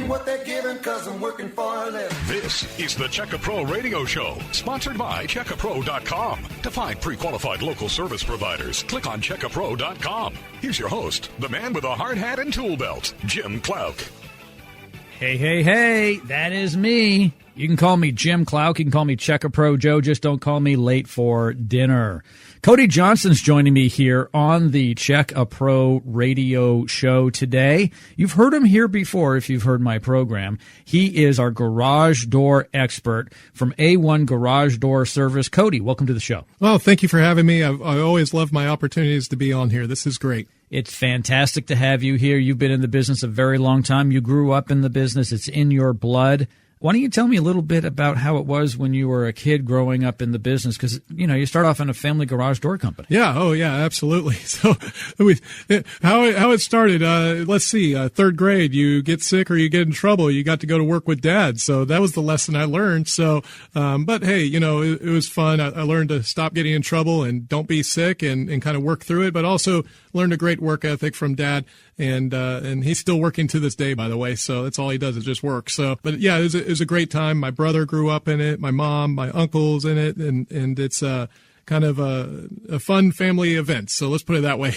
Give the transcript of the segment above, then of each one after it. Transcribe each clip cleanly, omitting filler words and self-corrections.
taking what they're giving, cause I'm working for a living. This is the Check a Pro Radio Show, sponsored by CheckAPro.com. To find pre-qualified local service providers, click on CheckAPro.com. Here's your host, the man with a hard hat and tool belt, Jim Klauck. Hey, that is me. You can call me Jim Klauck. You can call me Check a Pro Joe. Just don't call me late for dinner. Cody Johnson's joining me here on the Check a Pro Radio Show today. You've heard him here before if you've heard my program. He is our garage door expert from A1 Garage Door Service. Cody, welcome to the show. Well, thank you for having me. I always love my opportunities to be on here. This is great. It's fantastic to have you here. You've been in the business a very long time. You grew up in the business. It's in your blood. Why don't you tell me a little bit about how it was when you were a kid growing up in the business? Because, you know, you start off in a family garage door company. Yeah. Oh, yeah, absolutely. So how it started, let's see, third grade, you get sick or you get in trouble, you got to go to work with Dad. So that was the lesson I learned. So, but hey, you know, it was fun. I learned to stop getting in trouble and don't be sick and kind of work through it, but also learned a great work ethic from Dad. And he's still working to this day, by the way. So that's all he does is just work. So, but yeah, it was a great time. My brother grew up in it. My mom, my uncle's in it. And it's kind of a fun family event. So let's put it that way.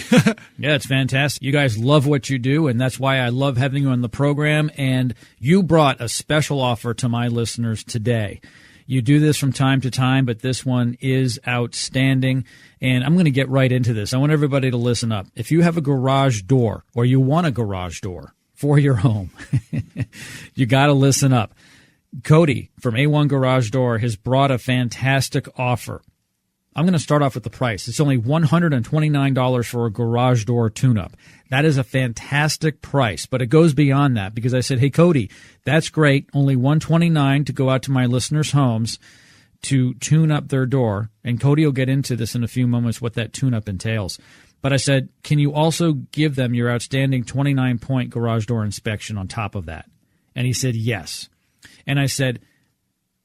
Yeah, it's fantastic. You guys love what you do. And that's why I love having you on the program. And you brought a special offer to my listeners today. You do this from time to time, but this one is outstanding. And I'm going to get right into this. I want everybody to listen up. If you have a garage door or you want a garage door for your home, you got to listen up. Cody from A1 Garage Door has brought a fantastic offer. I'm going to start off with the price. It's only $129 for a garage door tune-up. That is a fantastic price, but it goes beyond that because I said, hey, Cody, that's great. Only $129 to go out to my listeners' homes to tune up their door. And Cody will get into this in a few moments, what that tune-up entails. But I said, can you also give them your outstanding 29-point garage door inspection on top of that? And he said, yes. And I said,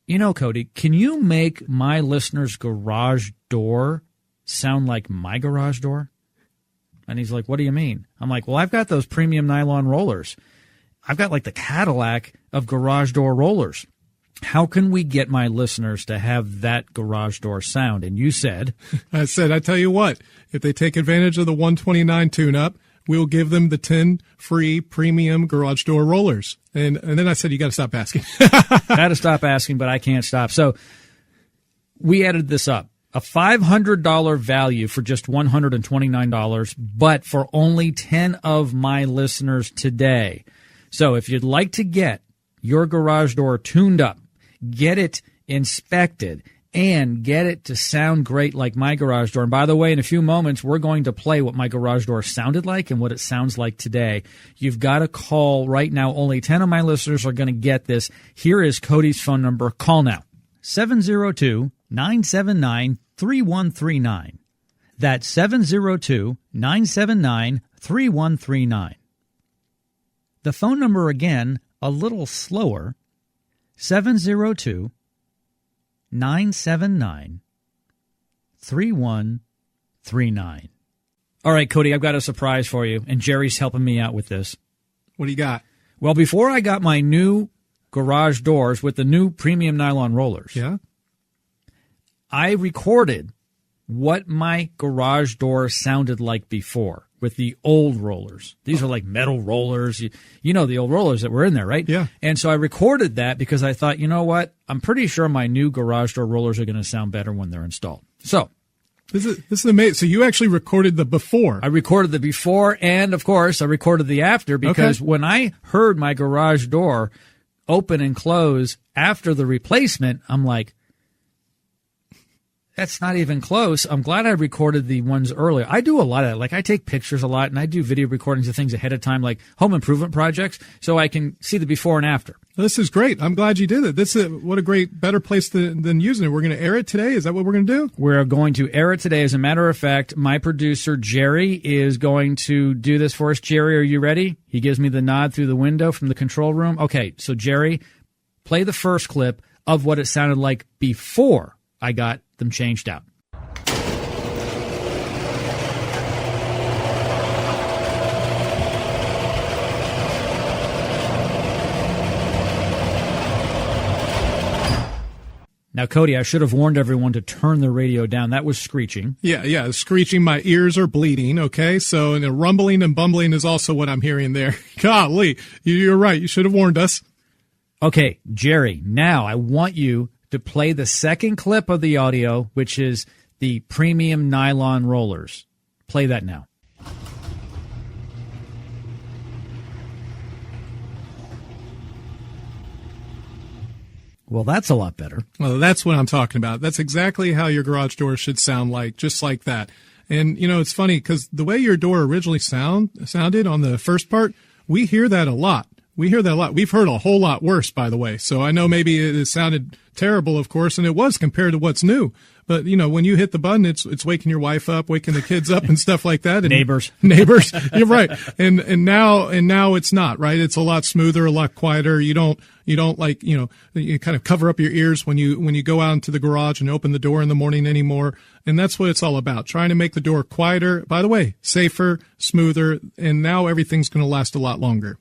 you know, Cody, can you make my listener's garage door sound like my garage door? And he's like, what do you mean? I'm like, well, I've got those premium nylon rollers. I've got like the Cadillac of garage door rollers. How can we get my listeners to have that garage door sound? And you said, I tell you what, if they take advantage of the 129 tune-up, we'll give them the 10 free premium garage door rollers. And then I said, you got to stop asking. Got to stop asking, but I can't stop. So we added this up. A $500 value for just $129, but for only 10 of my listeners today. So if you'd like to get your garage door tuned up, get it inspected, and get it to sound great like my garage door. And by the way, in a few moments, we're going to play what my garage door sounded like and what it sounds like today. You've got to call right now. Only 10 of my listeners are going to get this. Here is Cody's phone number. Call now. 702-979-3139. That's 702-979-3139. The phone number again, a little slower, 702-979-3139. All right, Cody, I've got a surprise for you, and Jerry's helping me out with this. What do you got? Well, before I got my new garage doors with the new premium nylon rollers, yeah, I recorded what my garage door sounded like before with the old rollers. These are like metal rollers. You know the old rollers that were in there, right? Yeah. And so I recorded that because I thought, you know what? I'm pretty sure my new garage door rollers are going to sound better when they're installed. So This is amazing. So you actually recorded the before. I recorded the before, and, of course, I recorded the after because when I heard my garage door open and close after the replacement, I'm like, that's not even close. I'm glad I recorded the ones earlier. I do a lot of that. Like, I take pictures a lot, and I do video recordings of things ahead of time, like home improvement projects, so I can see the before and after. This is great. I'm glad you did it. This is what a great, better place than using it. We're going to air it today. Is that what we're going to do? We're going to air it today. As a matter of fact, my producer, Jerry, is going to do this for us. Jerry, are you ready? He gives me the nod through the window from the control room. Okay, so Jerry, play the first clip of what it sounded like before I got them changed out. Now, Cody, I should have warned everyone to turn the radio down. That was screeching. Yeah, screeching. My ears are bleeding, okay? So, and the rumbling and bumbling is also what I'm hearing there. Golly, you're right. You should have warned us. Okay, Jerry, now I want you to play the second clip of the audio, which is the premium nylon rollers. Play that now. Well, that's a lot better. Well, that's what I'm talking about. That's exactly how your garage door should sound like, just like that. And, it's funny because the way your door originally sounded on the first part, we hear that a lot. We've heard a whole lot worse, by the way. So I know maybe it sounded terrible, of course, and it was compared to what's new. But, when you hit the button, it's waking your wife up, waking the kids up and stuff like that. And Neighbors. You're right. And now it's not, right? It's a lot smoother, a lot quieter. You don't like, you kind of cover up your ears when you go out into the garage and open the door in the morning anymore. And that's what it's all about. Trying to make the door quieter. By the way, safer, smoother. And now everything's going to last a lot longer.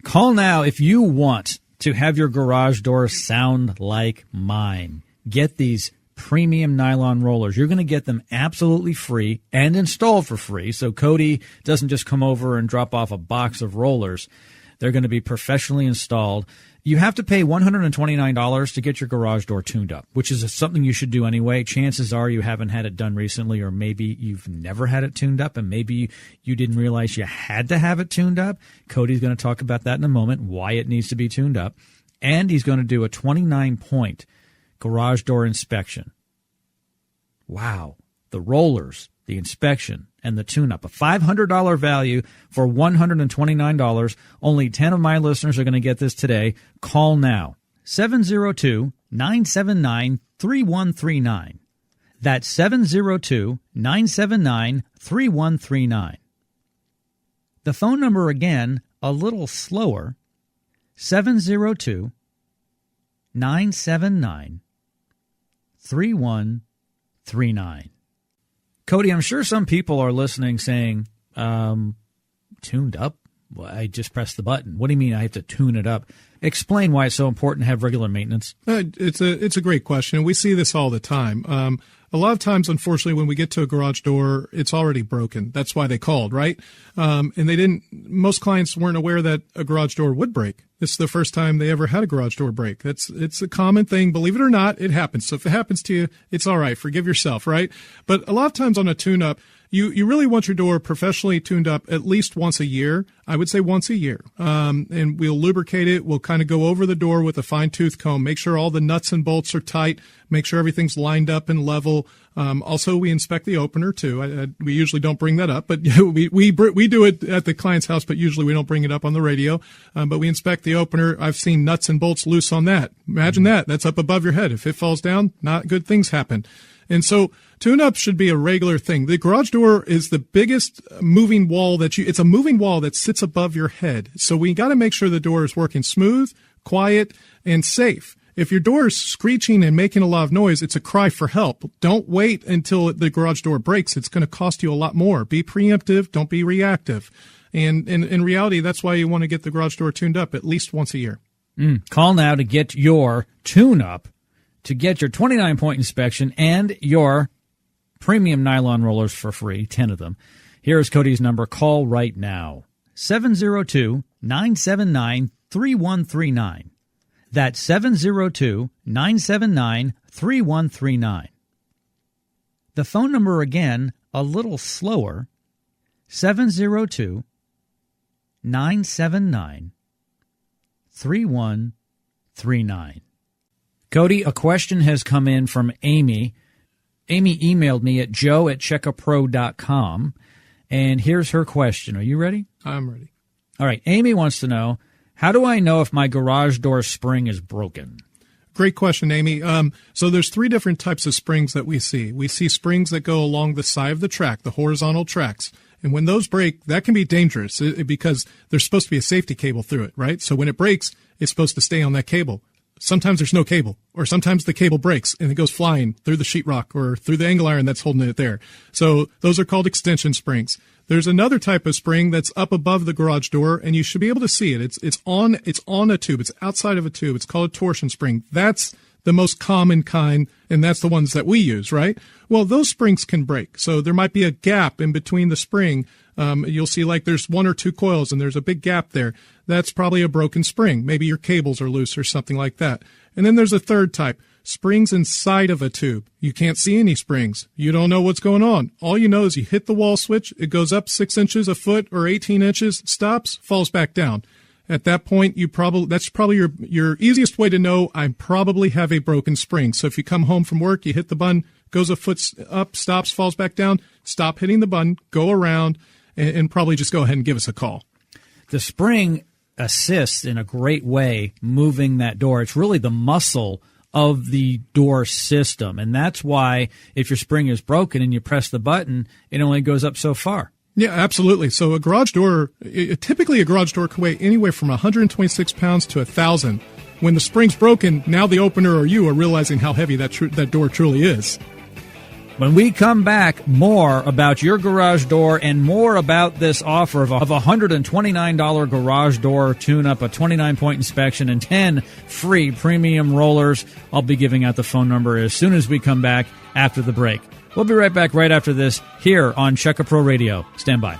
Call now if you want to have your garage door sound like mine. Get these premium nylon rollers. You're going to get them absolutely free and installed for free. So Cody doesn't just come over and drop off a box of rollers. They're going to be professionally installed. You have to pay $129 to get your garage door tuned up, which is something you should do anyway. Chances are you haven't had it done recently, or maybe you've never had it tuned up, and maybe you didn't realize you had to have it tuned up. Cody's going to talk about that in a moment, why it needs to be tuned up. And he's going to do a 29-point garage door inspection. Wow. The rollers, the inspection, and the tune-up. A $500 value for $129. Only 10 of my listeners are going to get this today. Call now. 702-979-3139. That's 702-979-3139. The phone number again, a little slower, 702-979-3139. Cody, I'm sure some people are listening saying, tuned up? Well, I just pressed the button. What do you mean I have to tune it up? Explain why it's so important to have regular maintenance. It's a great question. We see this all the time. A lot of times, unfortunately, when we get to a garage door, it's already broken. That's why they called, right? And most clients weren't aware that a garage door would break. This is the first time they ever had a garage door break. It's a common thing. Believe it or not, it happens. So if it happens to you, it's all right. Forgive yourself, right? But a lot of times on a tune-up, you really want your door professionally tuned up at least once a year. I would say once a year. And we'll lubricate it. We'll kind of go over the door with a fine-tooth comb, make sure all the nuts and bolts are tight, make sure everything's lined up and level. Also, we inspect the opener, too. We usually don't bring that up, but we do it at the client's house, but usually we don't bring it up on the radio. But we inspect the opener. I've seen nuts and bolts loose on that. Imagine that. That's up above your head. If it falls down, not good things happen. And so tune-up should be a regular thing. The garage door is the biggest moving wall it's a moving wall that sits above your head. So we got to make sure the door is working smooth, quiet, and safe. If your door is screeching and making a lot of noise, it's a cry for help. Don't wait until the garage door breaks. It's going to cost you a lot more. Be preemptive. Don't be reactive. And in reality, that's why you want to get the garage door tuned up at least once a year. Call now to get your tune-up, to get your 29-point inspection and your premium nylon rollers for free, 10 of them. Here is Cody's number. Call right now. 702-979-3139. That's 702-979-3139. The phone number again, a little slower, 702-979-3139. Cody, a question has come in from Amy. Amy emailed me at joe@checkapro.com, and here's her question. Are you ready? I'm ready. All right. Amy wants to know, how do I know if my garage door spring is broken? Great question, Amy. So there's 3 different types of springs that we see. We see springs that go along the side of the track, the horizontal tracks. And when those break, that can be dangerous because there's supposed to be a safety cable through it, right? So when it breaks, it's supposed to stay on that cable. Sometimes there's no cable, or sometimes the cable breaks and it goes flying through the sheetrock or through the angle iron that's holding it there. So those are called extension springs. There's another type of spring that's up above the garage door, and you should be able to see it. It's on a tube. It's outside of a tube. It's called a torsion spring. That's the most common kind, and that's the ones that we use, right? Well, those springs can break. So there might be a gap in between the spring. You'll see like there's one or two coils and there's a big gap there. That's probably a broken spring. Maybe your cables are loose or something like that. And then there's a third type, springs inside of a tube. You can't see any springs. You don't know what's going on. All you know is you hit the wall switch, it goes up 6 inches, a foot, or 18 inches, stops, falls back down. At that point, that's probably your easiest way to know I probably have a broken spring. So if you come home from work, you hit the button, goes a foot up, stops, falls back down, stop hitting the button, go around, and probably just go ahead and give us a call. The spring assists in a great way moving that door. It's really the muscle of the door system. And that's why if your spring is broken and you press the button, it only goes up so far. Yeah, absolutely. So a garage door, typically a garage door can weigh anywhere from 126 pounds to 1,000. When the spring's broken, now the opener or you are realizing how heavy that door truly is. When we come back, more about your garage door and more about this offer of a $129 garage door tune-up, a 29-point inspection, and 10 free premium rollers. I'll be giving out the phone number as soon as we come back after the break. We'll be right back right after this here on Checka Pro Radio. Stand by.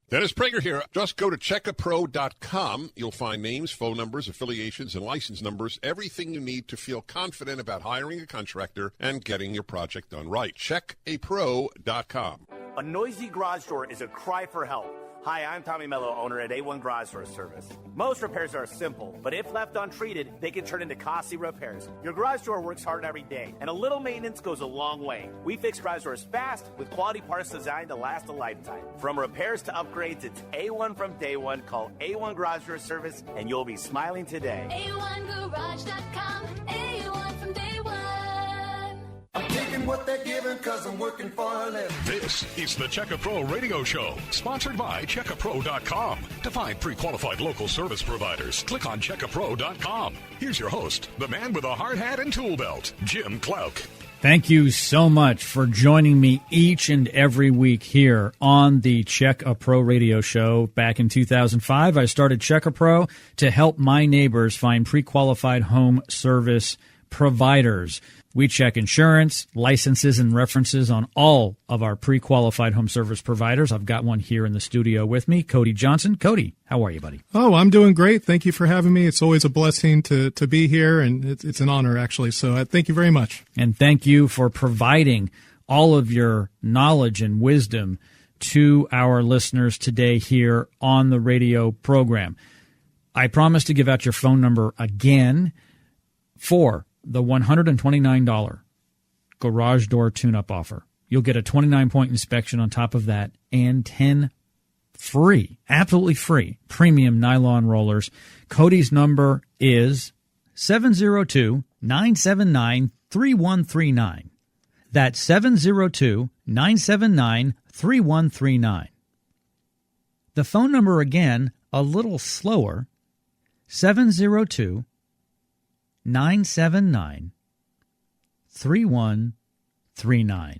Dennis Prager here. Just go to checkapro.com. You'll find names, phone numbers, affiliations, and license numbers, everything you need to feel confident about hiring a contractor and getting your project done right. Checkapro.com. A noisy garage door is a cry for help. Hi, I'm Tommy Mello, owner at A1 Garage Door Service. Most repairs are simple, but if left untreated, they can turn into costly repairs. Your garage door works hard every day, and a little maintenance goes a long way. We fix garage doors fast with quality parts designed to last a lifetime. From repairs to upgrades, it's A1 from day one. Call A1 Garage Door Service, and you'll be smiling today. A1Garage.com, A1 from day one. I'm taking what they're giving because I'm working for a living. This is the Checka Pro Radio Show, sponsored by CheckaPro.com. To find pre-qualified local service providers, click on CheckaPro.com. Here's your host, the man with a hard hat and tool belt, Jim Klauck. Thank you so much for joining me each and every week here on the Checka Pro Radio Show. Back in 2005, I started Checka Pro to help my neighbors find pre-qualified home service providers. We check insurance, licenses, and references on all of our pre-qualified home service providers. I've got one here in the studio with me, Cody Johnson. Cody, how are you, buddy? Oh, I'm doing great. Thank you for having me. It's always a blessing to be here, and it's an honor, actually. So thank you very much. And thank you for providing all of your knowledge and wisdom to our listeners today here on the radio program. I promise to give out your phone number again for the $129 garage door tune-up offer. You'll get a 29-point inspection on top of that and 10 free, absolutely free, premium nylon rollers. Cody's number is 702-979-3139. That's 702-979-3139. The phone number again, a little slower, 702-979-3139. 979-3139.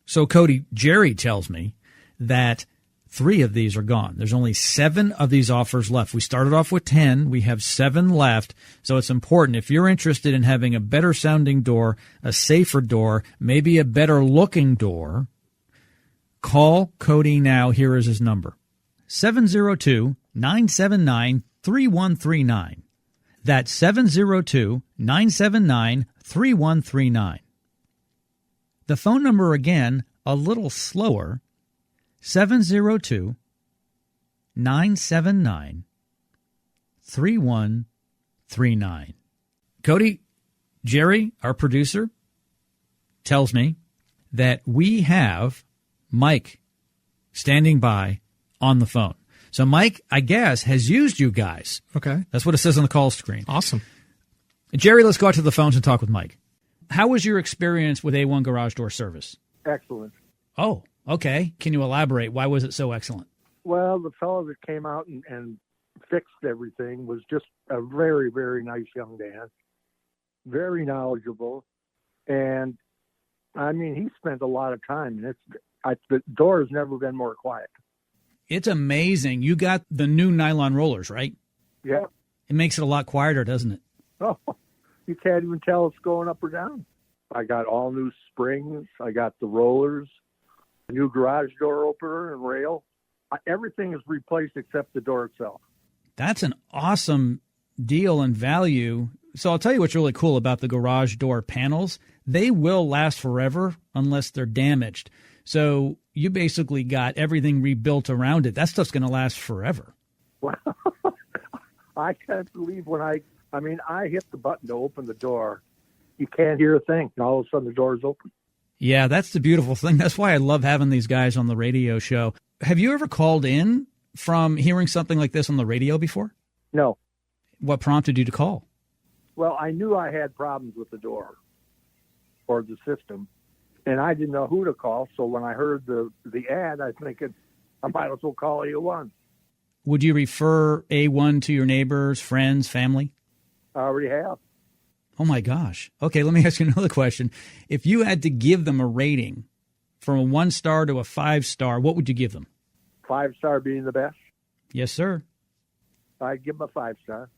So, Cody, Jerry tells me that 3 of these are gone. There's only 7 of these offers left. We started off with 10. We have 7 left. So it's important. If you're interested in having a better sounding door, a safer door, maybe a better looking door, call Cody now. Here is his number. 702-979-3139. That's 702-979-3139. The phone number again, a little slower, 702-979-3139. Cody, Jerry, our producer, tells me that we have Mike standing by on the phone. So Mike, I guess, has used you guys. Okay. That's what it says on the call screen. Awesome. Jerry, let's go out to the phones and talk with Mike. How was your experience with A1 Garage Door Service? Excellent. Oh, okay. Can you elaborate? Why was it so excellent? Well, the fellow that came out and fixed everything was just a very, very nice young man, very knowledgeable, and I mean, he spent a lot of time, and the door has never been more quiet. It's amazing. You got the new nylon rollers, right? Yeah. It makes it a lot quieter, doesn't it? Oh, you can't even tell it's going up or down. I got all new springs. I got the rollers, a new garage door opener and rail. Everything is replaced except the door itself. That's an awesome deal and value. So I'll tell you what's really cool about the garage door panels. They will last forever unless they're damaged. So you basically got everything rebuilt around it. That stuff's going to last forever. Wow. I can't believe when I hit the button to open the door. You can't hear a thing. And all of a sudden the door is open. Yeah, that's the beautiful thing. That's why I love having these guys on the radio show. Have you ever called in from hearing something like this on the radio before? No. What prompted you to call? Well, I knew I had problems with the door or the system, and I didn't know who to call. So when I heard the ad, I was thinking, I might as well call A1. Would you refer A1 to your neighbors, friends, family? I already have. Oh, my gosh. Okay, let me ask you another question. If you had to give them a rating from a 1-star to a 5-star, what would you give them? 5-star being the best? Yes, sir. I'd give them a 5-star.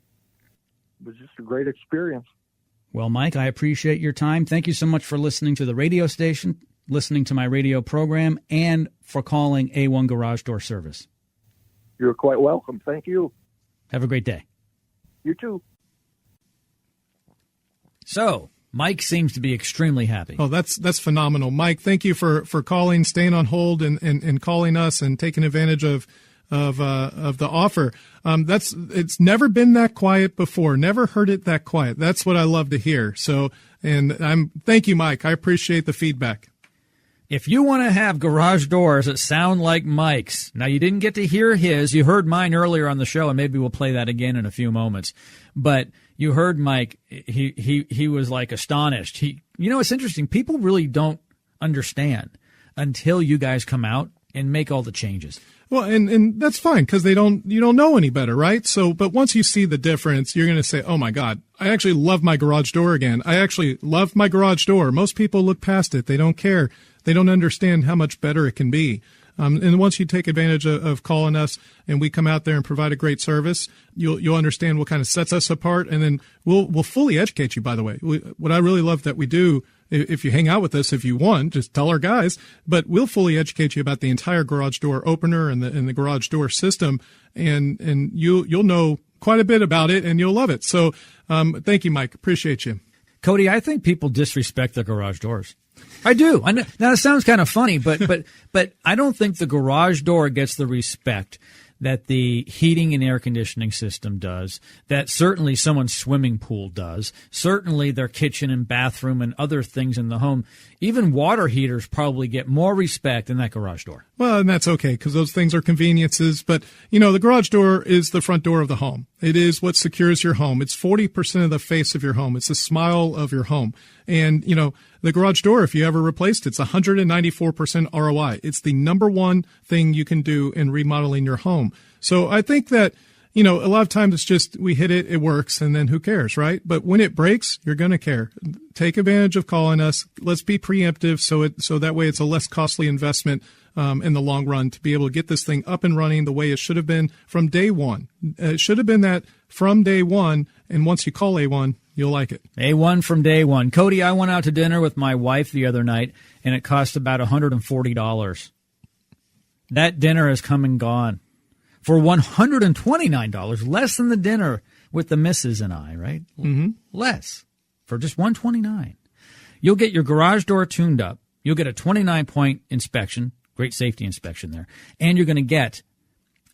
It was just a great experience. Well, Mike, I appreciate your time. Thank you so much for listening to the radio station, listening to my radio program, and for calling A1 Garage Door Service. You're quite welcome. Thank you. Have a great day. You too. So, Mike seems to be extremely happy. Oh, that's phenomenal. Mike, thank you for calling, staying on hold and calling us and taking advantage of the offer. It's never been that quiet before. Never heard it that quiet. That's what I love to hear. So, thank you, Mike. I appreciate the feedback. If you want to have garage doors that sound like Mike's, now you didn't get to hear his. You heard mine earlier on the show, and maybe we'll play that again in a few moments. But you heard Mike. He was like astonished. It's interesting. People really don't understand until you guys come out and make all the changes. Well, and that's fine because you don't know any better, right? So, but once you see the difference, you're going to say, oh my God, I actually love my garage door again. I actually love my garage door. Most people look past it. They don't care. They don't understand how much better it can be. And once you take advantage of calling us and we come out there and provide a great service, you'll understand what kind of sets us apart. And then we'll fully educate you, by the way. What I really love that we do, if you hang out with us, if you want, just tell our guys, but we'll fully educate you about the entire garage door opener and the garage door system. And you'll know quite a bit about it and you'll love it. So, thank you, Mike. Appreciate you. Cody, I think people disrespect the garage doors. I do. I know, now, it sounds kind of funny, but I don't think the garage door gets the respect that the heating and air conditioning system does, that certainly someone's swimming pool does, certainly their kitchen and bathroom and other things in the home. Even water heaters probably get more respect than that garage door. Well, and that's okay because those things are conveniences. But, the garage door is the front door of the home. It is what secures your home. It's 40% of the face of your home. It's the smile of your home. And, the garage door, if you ever replaced it, it's 194% ROI. It's the number one thing you can do in remodeling your home. So I think that, a lot of times it's just we hit it, it works, and then who cares, right? But when it breaks, you're going to care. Take advantage of calling us. Let's be preemptive so that way it's a less costly investment in the long run to be able to get this thing up and running the way it should have been from day one. It should have been that from day one, and once you call A1, you'll like it. A1 from day one. Cody, I went out to dinner with my wife the other night, and it cost about $140. That dinner has come and gone for $129, less than the dinner with the missus and I, right? Mm-hmm. Less, for just $129. You'll get your garage door tuned up. You'll get a 29-point inspection, great safety inspection there, and you're going to get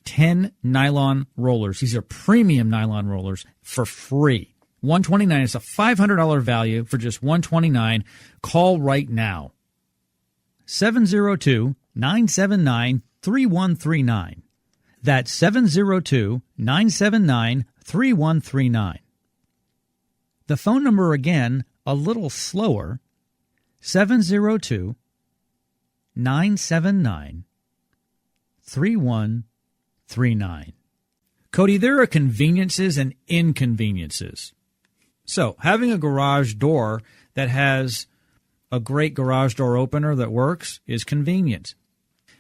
10 nylon rollers. These are premium nylon rollers for free. $129. It's a $500 value for just $129. Call right now. 702-979-3139. That's 702-979-3139. The phone number again, a little slower, 702-979-3139. Cody, there are conveniences and inconveniences. So, having a garage door that has a great garage door opener that works is convenient.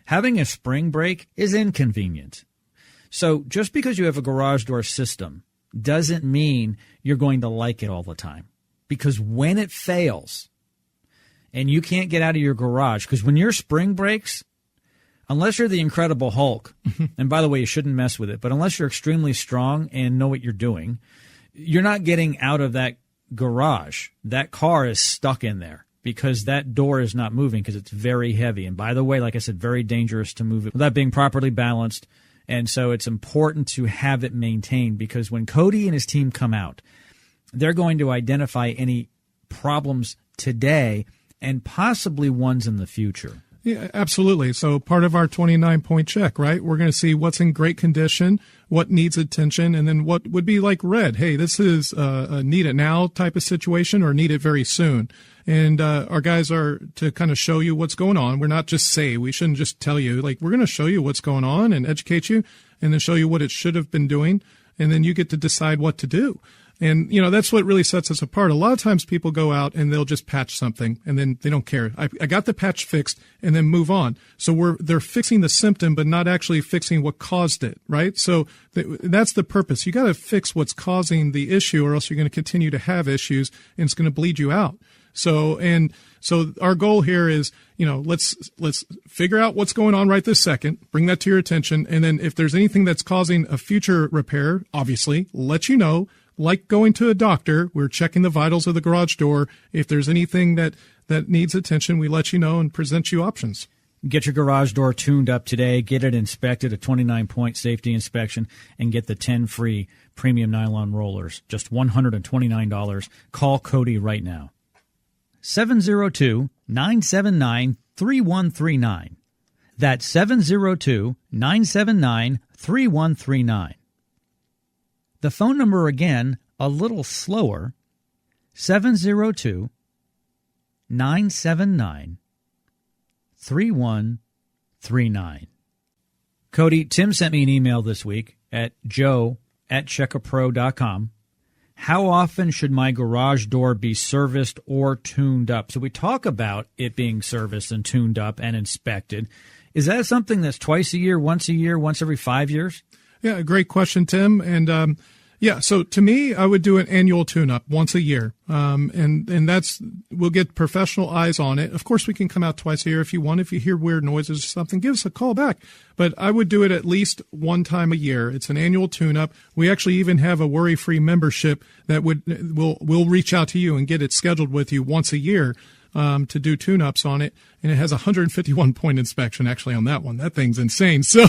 Having a spring brake is inconvenient. So just because you have a garage door system doesn't mean you're going to like it all the time. Because when it fails and you can't get out of your garage, because when your spring breaks, unless you're the Incredible Hulk, and by the way, you shouldn't mess with it, but unless you're extremely strong and know what you're doing, you're not getting out of that garage. That car is stuck in there because that door is not moving because it's very heavy. And by the way, like I said, very dangerous to move it without being properly balanced. And so it's important to have it maintained, because when Cody and his team come out, they're going to identify any problems today and possibly ones in the future. Yeah, absolutely. So part of our 29-point check, right? We're going to see what's in great condition, what needs attention, and then what would be like red. Hey, this is a need it now type of situation, or need it very soon. And our guys are to kind of show you what's going on. We're not just we shouldn't just tell you. Like, we're going to show you what's going on and educate you, and then show you what it should have been doing, and then you get to decide what to do. And, that's what really sets us apart. A lot of times people go out and they'll just patch something and then they don't care. I got the patch fixed and then move on. So they're fixing the symptom, but not actually fixing what caused it, right? So that's the purpose. You got to fix what's causing the issue, or else you're going to continue to have issues and it's going to bleed you out. So our goal here is, let's figure out what's going on right this second, bring that to your attention. And then if there's anything that's causing a future repair, obviously let you know. Like going to a doctor, we're checking the vitals of the garage door. If there's anything that needs attention, we let you know and present you options. Get your garage door tuned up today. Get it inspected, a 29-point safety inspection, and get the 10 free premium nylon rollers. Just $129. Call Cody right now. 702-979-3139. That's 702-979-3139. The phone number again, a little slower, 702-979-3139. Cody, Tim sent me an email this week at joe@checkapro.com. How often should my garage door be serviced or tuned up? So we talk about it being serviced and tuned up and inspected. Is that something that's twice a year, once every 5 years? Yeah, great question, Tim. And so to me, I would do an annual tune-up once a year. And that's, we'll get professional eyes on it. Of course, we can come out twice a year if you want. If you hear weird noises or something, give us a call back. But I would do it at least one time a year. It's an annual tune-up. We actually even have a worry-free membership that will reach out to you and get it scheduled with you once a year. To do tune-ups on it, and it has a 151-point inspection actually on that one. That thing's insane. So,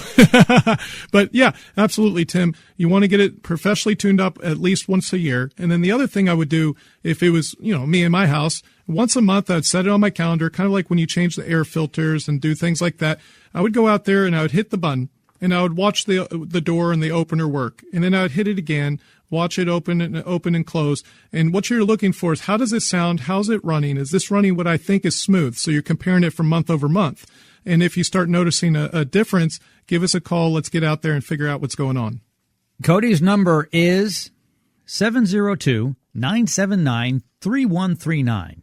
but yeah, absolutely, Tim. You want to get it professionally tuned up at least once a year. And then the other thing I would do, if it was, me in my house, once a month, I'd set it on my calendar, kind of like when you change the air filters and do things like that. I would go out there and I would hit the button, and I would watch the door and the opener work, and then I would hit it again. Watch it open and close. And what you're looking for is, how does it sound? How's it running? Is this running what I think is smooth? So you're comparing it from month over month. And if you start noticing a difference, give us a call. Let's get out there and figure out what's going on. Cody's number is 702-979-3139.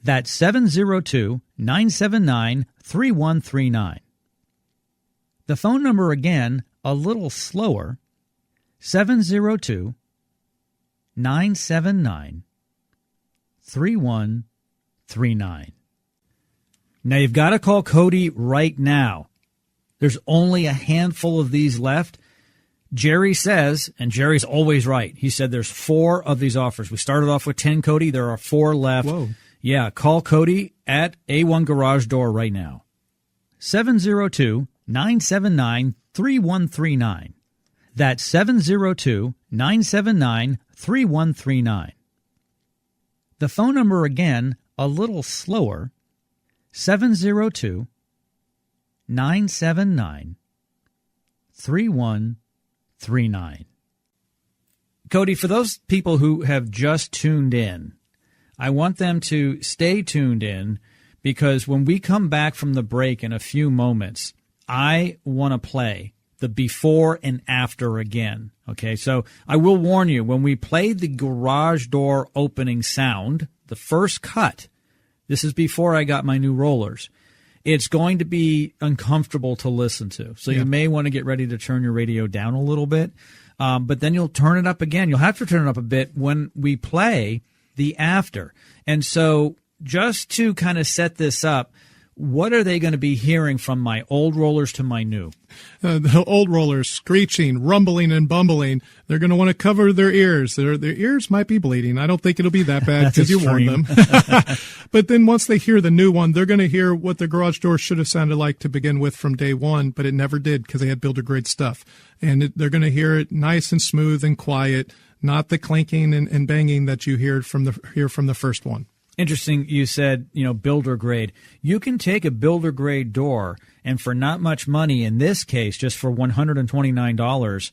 That's 702-979-3139. The phone number again, a little slower, 702-979-3139. Now, you've got to call Cody right now. There's only a handful of these left. Jerry says, and Jerry's always right, he said there's 4 of these offers. We started off with 10, Cody. There are 4 left. Whoa. Yeah, call Cody at A1 Garage Door right now. 702-979-3139. That's 702-979-3139. The phone number again, a little slower, 702-979-3139. Cody, for those people who have just tuned in, I want them to stay tuned in, because when we come back from the break in a few moments, I want to play the before and after again. Okay, so I will warn you, when we play the garage door opening sound, the first cut, this is before I got my new rollers, it's going to be uncomfortable to listen to. So you may want to get ready to turn your radio down a little bit, but then you'll turn it up again. You'll have to turn it up a bit when we play the after. And so just to kind of set this up, what are they going to be hearing from my old rollers to my new? The old rollers screeching, rumbling, and bumbling. They're going to want to cover their ears. Their ears might be bleeding. I don't think it'll be that bad because you warned them. But then once they hear the new one, they're going to hear what the garage door should have sounded like to begin with from day one, but it never did because they had builder-grade stuff. And they're going to hear it nice and smooth and quiet, not the clanking and banging that you hear from the first one. Interesting. You said, builder grade. You can take a builder grade door and for not much money, in this case, just for $129,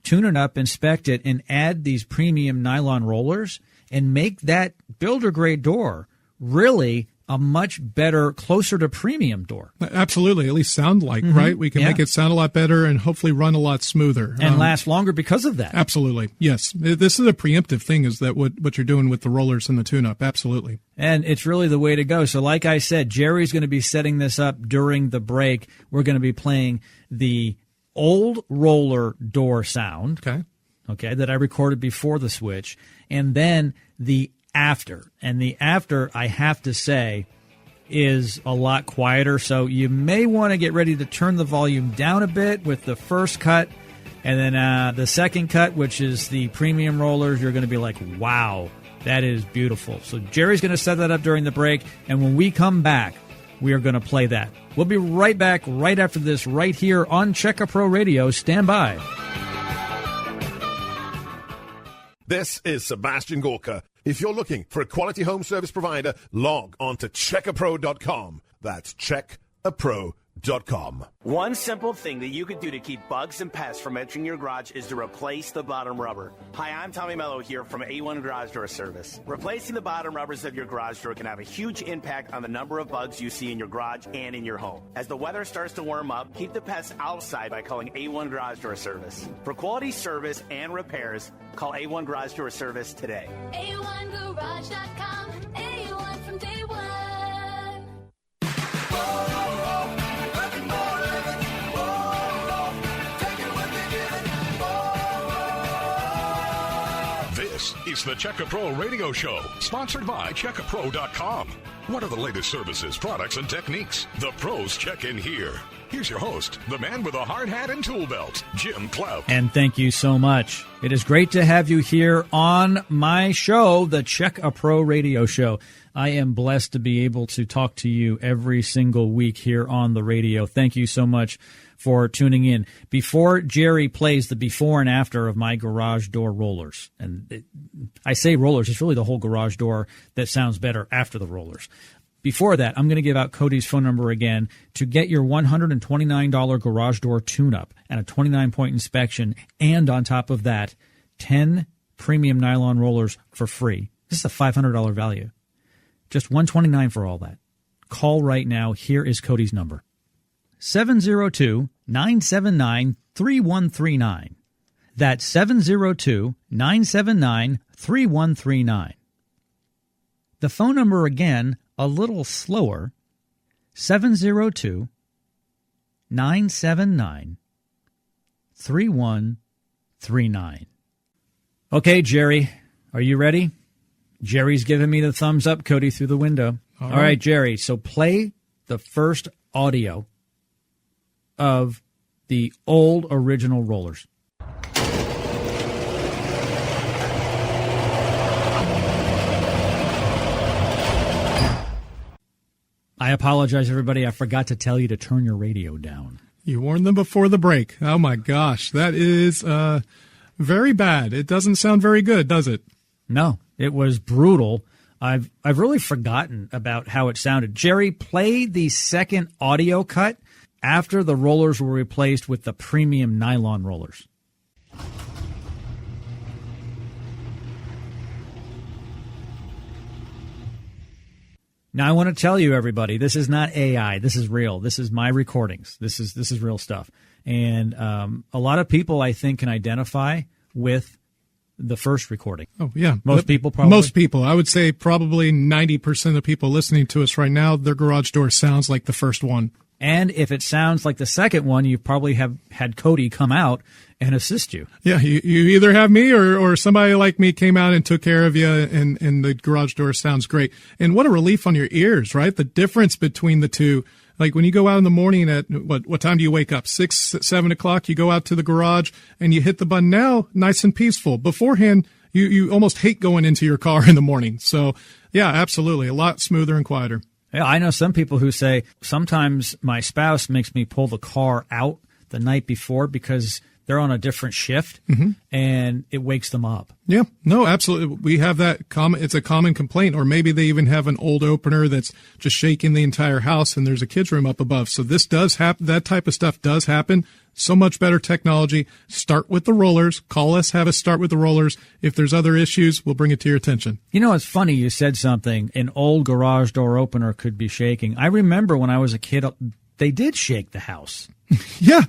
tune it up, inspect it, and add these premium nylon rollers and make that builder grade door really a much better, closer to premium door. Absolutely. At least sound like, right? We can make it sound a lot better and hopefully run a lot smoother. And last longer because of that. Absolutely. Yes. This is a preemptive thing, is that what you're doing with the rollers and the tune-up. Absolutely. And it's really the way to go. So like I said, Jerry's going to be setting this up during the break. We're going to be playing the old roller door sound. Okay, that I recorded before the switch. And then the after. And the after, I have to say, is a lot quieter. So you may want to get ready to turn the volume down a bit with the first cut. And then the second cut, which is the premium rollers, you're going to be like, wow, that is beautiful. So Jerry's going to set that up during the break. And when we come back, we are going to play that. We'll be right back right after this, right here on Checka Pro Radio. Stand by. This is Sebastian Gorka. If you're looking for a quality home service provider, log on to checkapro.com. That's checkapro.com. One simple thing that you could do to keep bugs and pests from entering your garage is to replace the bottom rubber. Hi, I'm Tommy Mello here from A1 Garage Door Service. Replacing the bottom rubbers of your garage door can have a huge impact on the number of bugs you see in your garage and in your home. As the weather starts to warm up, keep the pests outside by calling A1 Garage Door Service. For quality service and repairs, call A1 Garage Door Service today. A1Garage.com. A1 from day one. This is the Checka Pro Radio Show, sponsored by CheckaPro.com. What are the latest services, products, and techniques? The pros check in here. Here's your host, the man with a hard hat and tool belt, Jim Klauck. And thank you so much. It is great to have you here on my show, the Checka Pro Radio Show. I am blessed to be able to talk to you every single week here on the radio. Thank you so much for tuning in. Before Jerry plays the before and after of my garage door rollers, and I say rollers, it's really the whole garage door that sounds better after the rollers. Before that, I'm going to give out Cody's phone number again to get your $129 garage door tune-up and a 29-point inspection, and on top of that, 10 premium nylon rollers for free. This is a $500 value. Just $129 for all that. Call right now. Here is Cody's number. 702-979-3139. That's 702-979-3139. The phone number again, a little slower, 702-979-3139. Okay, Jerry, are you ready? Jerry's giving me the thumbs up, Cody, through the window. All right, Jerry, so play the first audio of the old original rollers. I apologize, everybody. I forgot to tell you to turn your radio down. You warned them before the break. Oh, my gosh. That is very bad. It doesn't sound very good, does it? No, it was brutal. I've really forgotten about how it sounded. Jerry, play the second audio cut after the rollers were replaced with the premium nylon rollers. Now, I want to tell you, everybody, this is not AI. This is real. This is my recordings. This is real stuff. And a lot of people, I think, can identify with the first recording. Oh, yeah. Most people probably? Most people. I would say probably 90% of the people listening to us right now, their garage door sounds like the first one. And if it sounds like the second one, you probably have had Cody come out and assist you. Yeah, you either have me or somebody like me came out and took care of you, and the garage door sounds great. And what a relief on your ears, right? The difference between the two. Like when you go out in the morning at what time do you wake up? 6, 7 o'clock. You go out to the garage and you hit the button. Now, nice and peaceful. Beforehand, you almost hate going into your car in the morning. So, yeah, absolutely, a lot smoother and quieter. Yeah, I know some people who say sometimes my spouse makes me pull the car out the night before because they're on a different shift, and it wakes them up. Yeah, no, absolutely. We have that it's a common complaint, or maybe they even have an old opener that's just shaking the entire house and there's a kid's room up above. So this does happen. That type of stuff does happen. So much better technology. Start with the rollers. Call us, have us start with the rollers. If there's other issues, we'll bring it to your attention. You know, it's funny you said something. An old garage door opener could be shaking. I remember when I was a kid, they did shake the house. Yeah.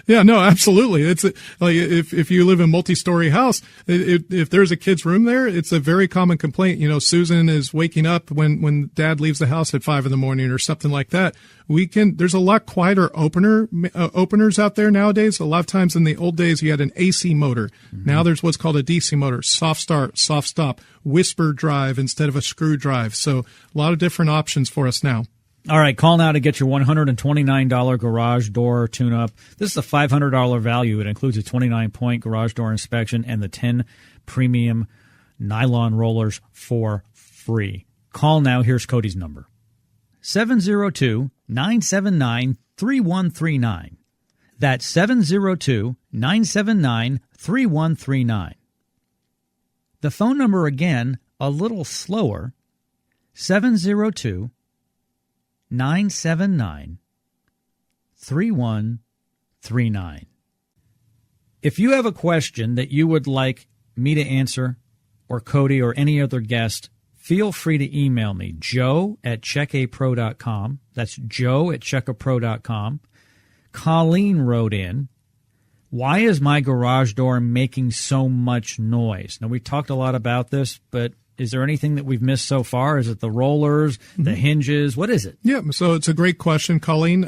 No, absolutely. It's like if you live in a multi-story house, if there's a kid's room there, it's a very common complaint. You know, Susan is waking up when Dad leaves the house at 5 a.m. or something like that. There's a lot quieter openers out there nowadays. A lot of times in the old days, you had an AC motor. Now there's what's called a DC motor, soft start, soft stop, whisper drive instead of a screw drive. So a lot of different options for us now. All right, call now to get your $129 garage door tune-up. This is a $500 value. It includes a 29-point garage door inspection and the 10 premium nylon rollers for free. Call now. Here's Cody's number. 702-979-3139. That's 702-979-3139. The phone number again, a little slower, 702-979-3139. 3139. If you have a question that you would like me to answer, or Cody or any other guest, feel free to email me, joe@checkapro.com. That's joe@checkapro.com. Colleen wrote in, why is my garage door making so much noise? Now, we talked a lot about this, but is there anything that we've missed so far? Is it the rollers, the hinges? What is it? Yeah, so it's a great question, Colleen.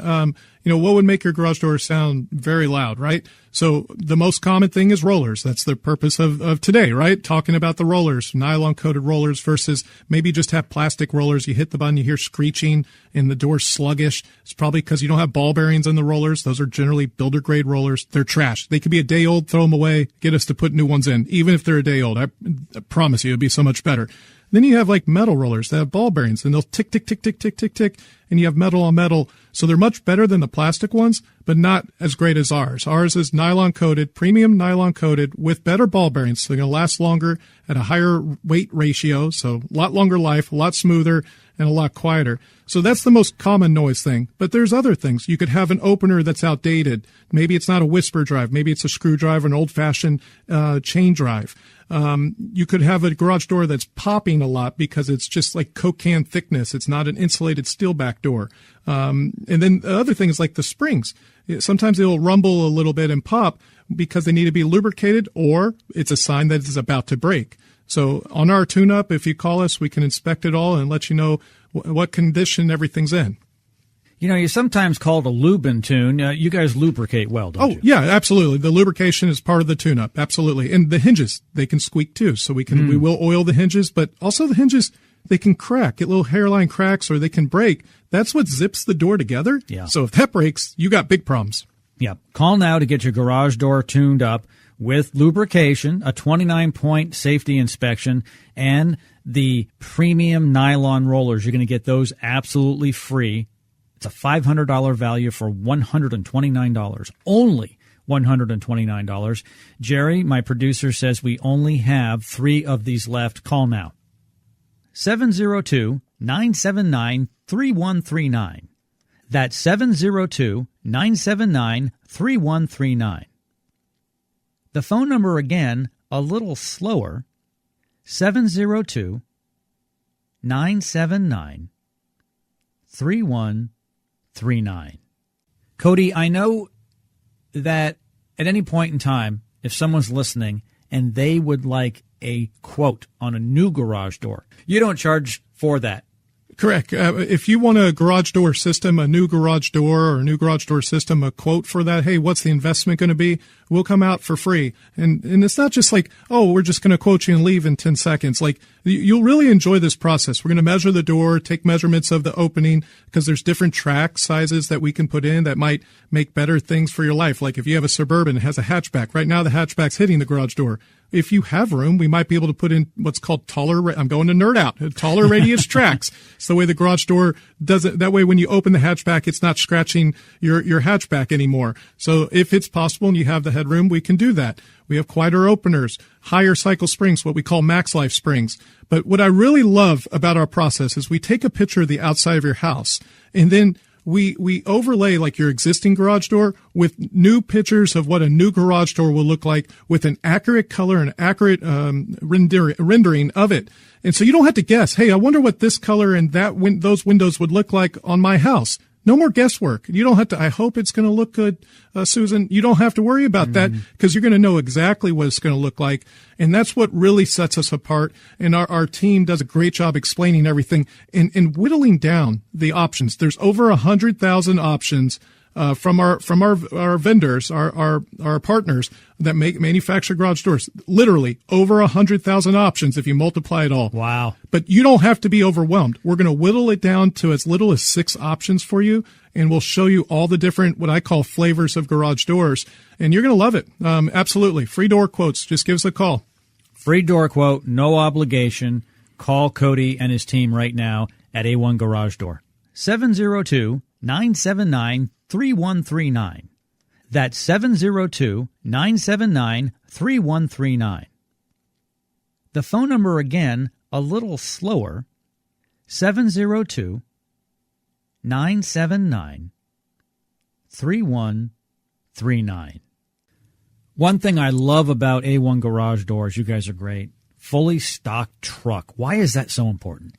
What would make your garage door sound very loud, right? So the most common thing is rollers. That's the purpose of today, right? Talking about the rollers, nylon-coated rollers versus maybe just have plastic rollers. You hit the button, you hear screeching, and the door's sluggish. It's probably because you don't have ball bearings in the rollers. Those are generally builder-grade rollers. They're trash. They could be a day old, throw them away, get us to put new ones in, even if they're a day old. I promise you it'd be so much better. Then you have like metal rollers that have ball bearings, and they'll tick, tick, tick, tick, tick, tick, tick, and you have metal on metal. So they're much better than the plastic ones, but not as great as ours. Ours is nylon coated, premium nylon coated with better ball bearings. So they're going to last longer at a higher weight ratio. So a lot longer life, a lot smoother, and a lot quieter. So that's the most common noise thing. But there's other things. You could have an opener that's outdated. Maybe it's not a whisper drive. Maybe it's a screwdriver, an old-fashioned chain drive. You could have a garage door that's popping a lot because it's just like Coke can thickness. It's not an insulated steel back door. And then the other thing is like the springs. Sometimes they'll rumble a little bit and pop because they need to be lubricated, or it's a sign that it's about to break. So on our tune-up, if you call us, we can inspect it all and let you know what condition everything's in. You know, you're sometimes called a lube and tune. You guys lubricate well, don't you? Oh, yeah, absolutely. The lubrication is part of the tune-up, absolutely. And the hinges, they can squeak too. So we will oil the hinges, but also the hinges, they can crack, get little hairline cracks, or they can break. That's what zips the door together. Yeah. So if that breaks, you got big problems. Yeah. Call now to get your garage door tuned up with lubrication, a 29-point safety inspection, and the premium nylon rollers. You're going to get those absolutely free. It's a $500 value for $129. Only $129. Jerry, my producer, says we only have 3 of these left. Call now. 702-979-3139. That's 702-979-3139. The phone number again, a little slower, 702-979-3139. Cody, I know that at any point in time, if someone's listening and they would like a quote on a new garage door. You don't charge for that. Correct. If you want a garage door system, a new garage door or a new garage door system, a quote for that, hey, what's the investment going to be? We'll come out for free. And it's not just like, oh, we're just going to quote you and leave in 10 seconds. Like, you'll really enjoy this process. We're going to measure the door, take measurements of the opening, because there's different track sizes that we can put in that might make better things for your life. Like if you have a Suburban, it has a hatchback. Right now, the hatchback's hitting the garage door. If you have room, we might be able to put in what's called I'm going to nerd out, taller radius tracks. It's the way the garage door does it. That way, when you open the hatchback, it's not scratching your hatchback anymore. So if it's possible and you have the headroom, we can do that. We have quieter openers, higher cycle springs, what we call max life springs. But what I really love about our process is we take a picture of the outside of your house, and then we overlay like your existing garage door with new pictures of what a new garage door will look like with an accurate color and accurate rendering of it. And so you don't have to guess, hey, I wonder what this color and those windows would look like on my house. No more guesswork. You don't have to, I hope it's going to look good, Susan. You don't have to worry about that because you're going to know exactly what it's going to look like. And that's what really sets us apart. And our team does a great job explaining everything and whittling down the options. There's over 100,000 options from our vendors, our partners that manufacture garage doors. Literally over 100,000 options if you multiply it all. Wow. But you don't have to be overwhelmed. We're going to whittle it down to as little as 6 options for you, and we'll show you all the different, what I call flavors of garage doors, and you're going to love it. Absolutely. Free door quotes. Just give us a call. Free door quote, no obligation. Call Cody and his team right now at A1 Garage Door. 702-979-3139. That's 702-979-3139. The phone number again, a little slower, 702-979-3139. One thing I love about A1 Garage Doors, you guys are great, fully stocked truck. Why is that so important?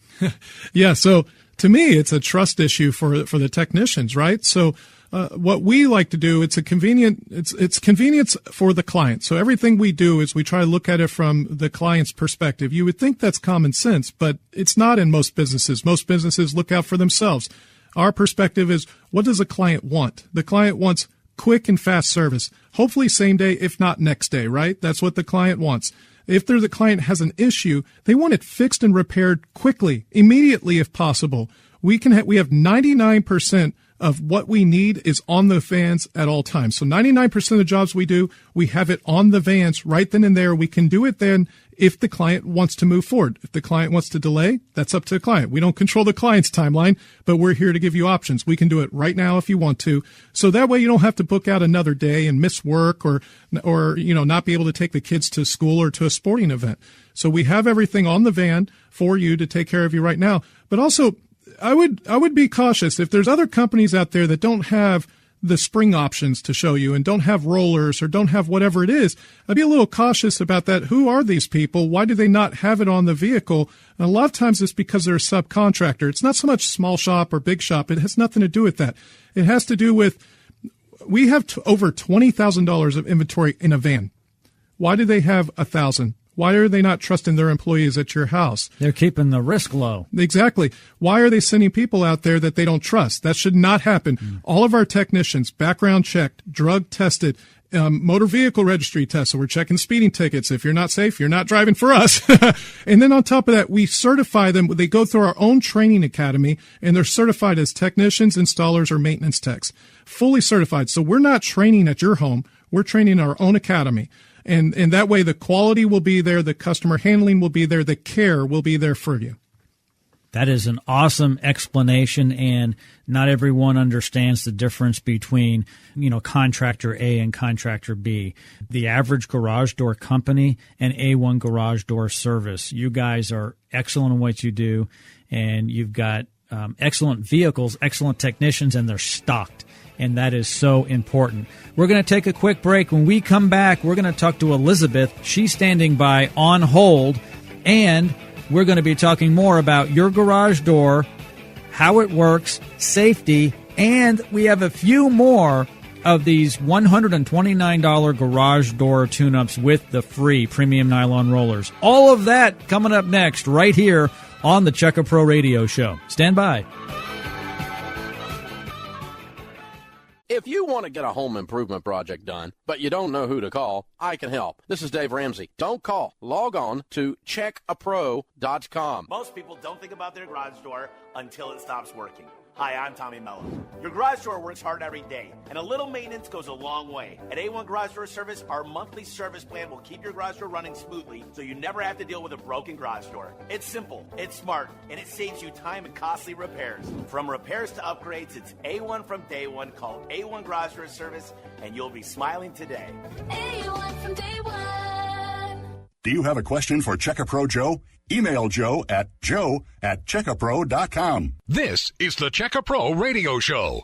Yeah, so to me, it's a trust issue for the technicians, right? So what we like to do, it's convenience for the client. So everything we do is we try to look at it from the client's perspective. You would think that's common sense, but it's not in most businesses. Most businesses look out for themselves. Our perspective is, what does a client want? The client wants quick and fast service, hopefully same day, if not next day, right? That's what the client wants. If the client has an issue, they want it fixed and repaired quickly, immediately if possible. We have 99% of what we need is on the vans at all times. So 99% of the jobs we do, we have it on the vans right then and there. We can do it then if the client wants to move forward. If the client wants to delay, that's up to the client. We don't control the client's timeline, but we're here to give you options. We can do it right now if you want to. So that way you don't have to book out another day and miss work or not be able to take the kids to school or to a sporting event. So we have everything on the van for you to take care of you right now. But also, I would be cautious if there's other companies out there that don't have the spring options to show you and don't have rollers or don't have whatever it is. I'd be a little cautious about that. Who are these people? Why do they not have it on the vehicle? And a lot of times it's because they're a subcontractor. It's not so much small shop or big shop. It has nothing to do with that. It has to do with, we have over $20,000 of inventory in a van. Why do they have 1,000? Why are they not trusting their employees at your house? They're keeping the risk low. Exactly. Why are they sending people out there that they don't trust? That should not happen. All of our technicians, background checked, drug tested, motor vehicle registry tests. So we're checking speeding tickets. If you're not safe, you're not driving for us. And then on top of that, we certify them. They go through our own training academy, and they're certified as technicians, installers, or maintenance techs. Fully certified. So we're not training at your home. We're training in our own academy. And that way the quality will be there, the customer handling will be there, the care will be there for you. That is an awesome explanation, and not everyone understands the difference between, contractor A and contractor B. The average garage door company and A1 Garage Door Service. You guys are excellent in what you do, and you've got excellent vehicles, excellent technicians, and they're stocked. And that is so important. We're going to take a quick break. When we come back, we're going to talk to Elizabeth. She's standing by on hold. And we're going to be talking more about your garage door, how it works, safety, and we have a few more of these $129 garage door tune-ups with the free premium nylon rollers. All of that coming up next right here on the Check A Pro Radio Show. Stand by. If you want to get a home improvement project done, but you don't know who to call, I can help. This is Dave Ramsey. Don't call. Log on to checkapro.com. Most people don't think about their garage door until it stops working. Hi, I'm Tommy Mello. Your garage door works hard every day, and a little maintenance goes a long way. At A1 Garage Door Service, our monthly service plan will keep your garage door running smoothly so you never have to deal with a broken garage door. It's simple, it's smart, and it saves you time and costly repairs. From repairs to upgrades, it's A1 from day one. Call A1 Garage Door Service, and you'll be smiling today. A1 from day one. Do you have a question for Check-A-Pro Joe? Email joe@checkapro.com. This is the Check-A-Pro Radio Show.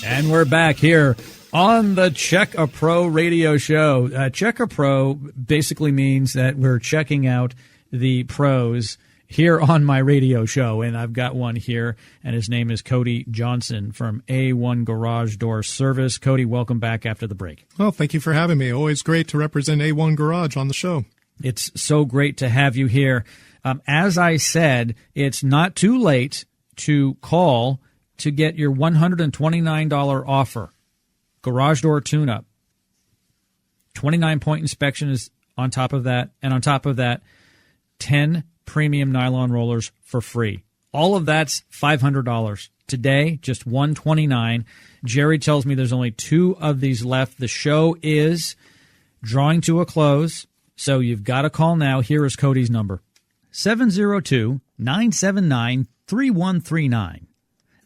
And we're back here on the Check-A-Pro Radio Show. Check-A-Pro basically means that we're checking out the pros here on my radio show, and I've got one here, and his name is Cody Johnson from A1 Garage Door Service. Cody, welcome back after the break. Well, thank you for having me. Always great to represent A1 Garage on the show. It's so great to have you here. As I said, it's not too late to call to get your $129 offer. Garage door tune-up. 29-point inspection is on top of that, and on top of that, 10 premium nylon rollers for free. All of that's $500. Today, just $129. Jerry tells me there's only 2 of these left. The show is drawing to a close, so you've got to call now. Here is Cody's number, 702-979-3139.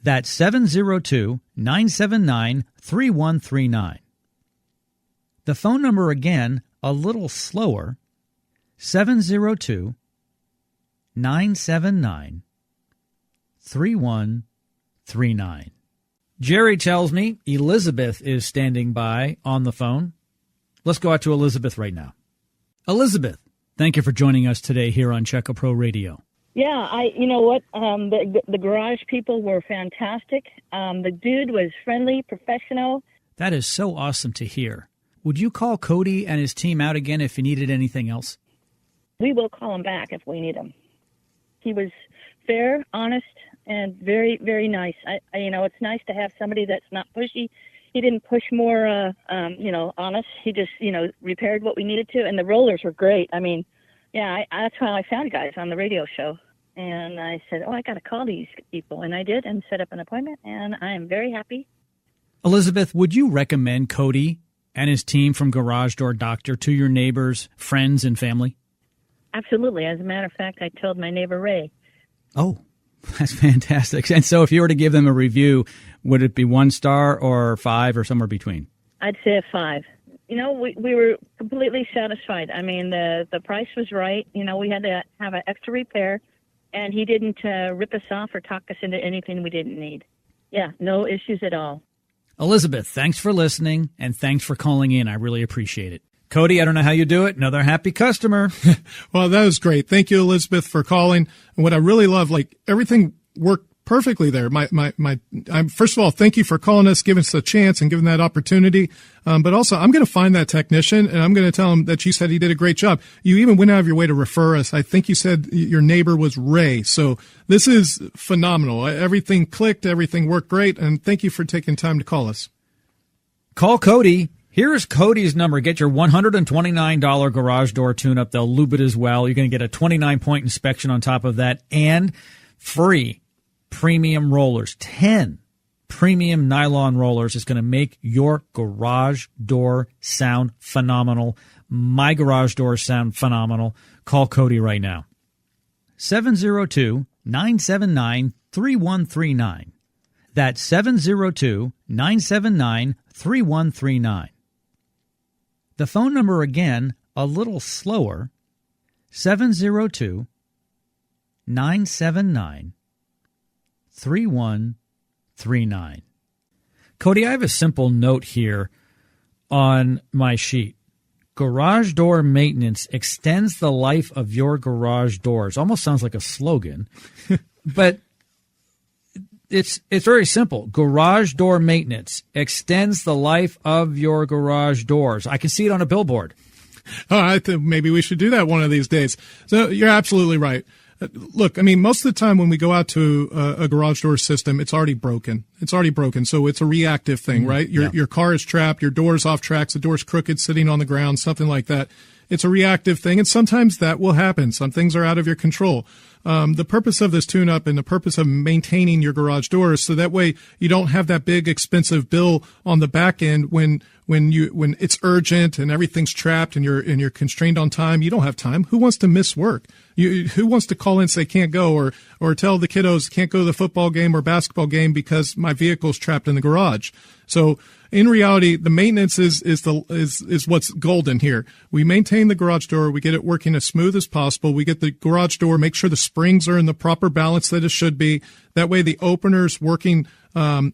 That's 702-979-3139. The phone number again, a little slower, 702-979-3139. Jerry tells me Elizabeth is standing by on the phone. Let's go out to Elizabeth right now. Elizabeth, thank you for joining us today here on Check A Pro Radio. Yeah, you know what? The garage people were fantastic. The dude was friendly, professional. That is so awesome to hear. Would you call Cody and his team out again if you needed anything else? We will call him back if we need him. He was fair, honest, and very, very nice. It's nice to have somebody that's not pushy. He didn't push more, honest. He just, repaired what we needed to, and the rollers were great. I mean, yeah, that's how I found you guys on the radio show. And I said, I got to call these people. And I did and set up an appointment, and I am very happy. Elizabeth, would you recommend Cody and his team from Garage Door Doctor to your neighbors, friends, and family? Absolutely. As a matter of fact, I told my neighbor Ray. Oh, that's fantastic. And so if you were to give them a review, would it be 1 star or 5 or somewhere between? I'd say a 5. We were completely satisfied. I mean, the price was right. We had to have an extra repair, and he didn't rip us off or talk us into anything we didn't need. Yeah, no issues at all. Elizabeth, thanks for listening, and thanks for calling in. I really appreciate it. Cody, I don't know how you do it. Another happy customer. Well, that was great. Thank you, Elizabeth, for calling. And what I really love, everything worked perfectly there. First of all, thank you for calling us, giving us a chance and giving that opportunity. But also, I'm going to find that technician, and I'm going to tell him that you said he did a great job. You even went out of your way to refer us. I think you said your neighbor was Ray. So this is phenomenal. Everything clicked. Everything worked great. And thank you for taking time to call us. Call Cody. Here is Cody's number. Get your $129 garage door tune-up. They'll lube it as well. You're going to get a 29-point inspection on top of that, and free premium rollers. 10 premium nylon rollers is going to make your garage door sound phenomenal. My garage doors sound phenomenal. Call Cody right now. 702-979-3139. That's 702-979-3139. The phone number again, a little slower, 702-979-3139. Cody, I have a simple note here on my sheet. Garage door maintenance extends the life of your garage doors. Almost sounds like a slogan, but it's very simple. Garage door maintenance extends the life of your garage doors. I can see it on a billboard. Oh, I think maybe we should do that one of these days. So you're absolutely right. Look, I mean, most of the time when we go out to a garage door system, it's already broken. So it's a reactive thing, right? Your car is trapped, your door's off tracks, the door's crooked, sitting on the ground, something like that. It's a reactive thing, and sometimes that will happen. Some things are out of your control. The purpose of this tune-up and the purpose of maintaining your garage door is so that way you don't have that big expensive bill on the back end when it's urgent and everything's trapped and you're constrained on time. You don't have time. Who wants to miss work? Who wants to call in and say can't go or tell the kiddos can't go to the football game or basketball game because my vehicle's trapped in the garage? So in reality, the maintenance is what's golden here. We maintain the garage door. We get it working as smooth as possible. We get the garage door, make sure the springs are in the proper balance that it should be. That way the opener's working